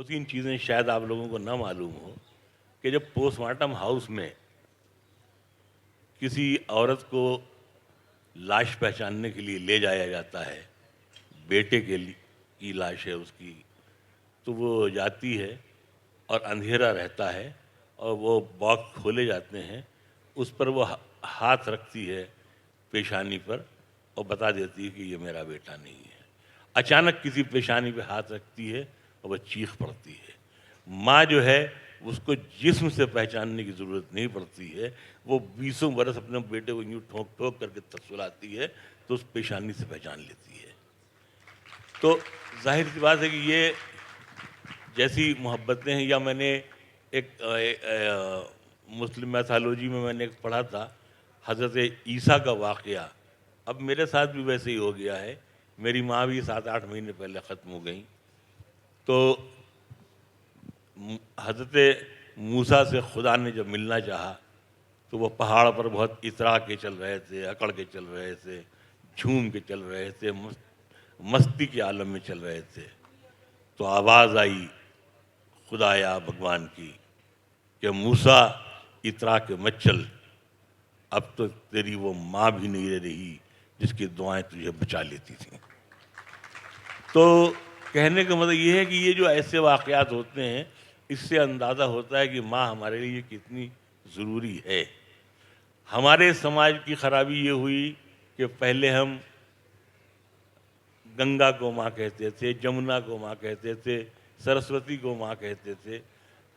دو تین چیزیں شاید آپ لوگوں کو نہ معلوم ہو کہ جب پوسٹ مارٹم ہاؤس میں کسی عورت کو لاش پہچاننے کے لیے لے جایا جاتا ہے، بیٹے کے لیے کی لاش ہے اس کی، تو وہ جاتی ہے اور اندھیرا رہتا ہے اور وہ باکس کھولے جاتے ہیں، اس پر وہ ہاتھ رکھتی ہے پیشانی پر اور بتا دیتی ہے کہ یہ میرا بیٹا نہیں ہے۔ اچانک کسی پیشانی پہ ہاتھ رکھتی ہے اور وہ چیخ پڑتی ہے۔ ماں جو ہے اس کو جسم سے پہچاننے کی ضرورت نہیں پڑتی ہے، وہ 20 برس اپنے بیٹے کو یوں ٹھوک ٹھوک کر کے سلاتی ہے تو اس پیشانی سے پہچان لیتی ہے۔ تو ظاہر سی بات ہے کہ یہ جیسی محبتیں ہیں، یا میں نے ایک مسلم میتھالوجی میں نے ایک پڑھا تھا حضرت عیسیٰ کا واقعہ، اب میرے ساتھ بھی ویسے ہی ہو گیا ہے۔ میری ماں بھی 7-8 مہینے پہلے ختم ہو گئیں، تو حضرت موسیٰ سے خدا نے جب ملنا چاہا تو وہ پہاڑ پر بہت اترا کے چل رہے تھے، اکڑ کے چل رہے تھے، جھوم کے چل رہے تھے، مستی کے عالم میں چل رہے تھے، تو آواز آئی خدایا بھگوان کی کہ موسیٰ اترا کے مت چل، اب تو تیری وہ ماں بھی نہیں رہی جس کی دعائیں تجھے بچا لیتی تھیں۔ تو کہنے کا مطلب یہ ہے کہ یہ جو ایسے واقعات ہوتے ہیں، اس سے اندازہ ہوتا ہے کہ ماں ہمارے لیے کتنی ضروری ہے۔ ہمارے سماج کی خرابی یہ ہوئی کہ پہلے ہم گنگا کو ماں کہتے تھے، جمنا کو ماں کہتے تھے، سرسوتی کو ماں کہتے تھے۔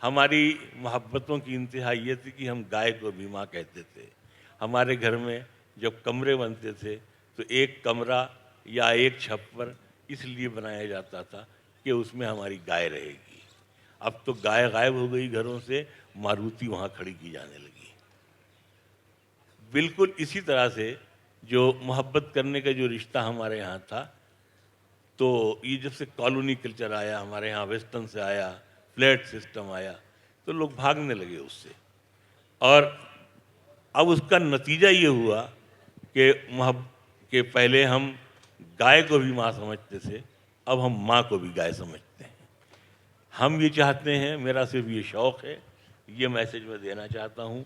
ہماری محبتوں کی انتہا یہ تھی کہ ہم گائے کو بھی ماں کہتے تھے۔ ہمارے گھر میں جب کمرے بنتے تھے تو ایک کمرہ یا ایک چھپر اس لیے بنایا جاتا تھا کہ اس میں ہماری گائے رہے گی۔ اب تو گائے غائب ہو گئی گھروں سے، ماروتی وہاں کھڑی کی جانے لگی۔ بالکل اسی طرح سے جو محبت کرنے کا جو رشتہ ہمارے ہاں تھا، تو یہ جب سے کالونی کلچر آیا، ہمارے ہاں ویسٹرن سے آیا، فلیٹ سسٹم آیا، تو لوگ بھاگنے لگے اس سے، اور اب اس کا نتیجہ یہ ہوا کہ پہلے ہم گائے کو بھی ماں سمجھتے تھے، اب ہم ماں کو بھی گائے سمجھتے ہیں۔ ہم یہ چاہتے ہیں، میرا صرف یہ شوق ہے، یہ میسج میں دینا چاہتا ہوں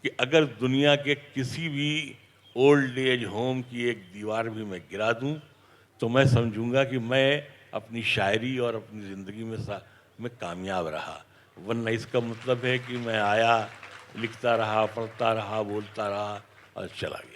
کہ اگر دنیا کے کسی بھی اولڈ ایج ہوم کی ایک دیوار بھی میں گرا دوں تو میں سمجھوں گا کہ میں اپنی شاعری اور اپنی زندگی میں کامیاب رہا، ورنہ اس کا مطلب ہے کہ میں آیا، لکھتا رہا، پڑھتا رہا، بولتا رہا اور چلا گیا۔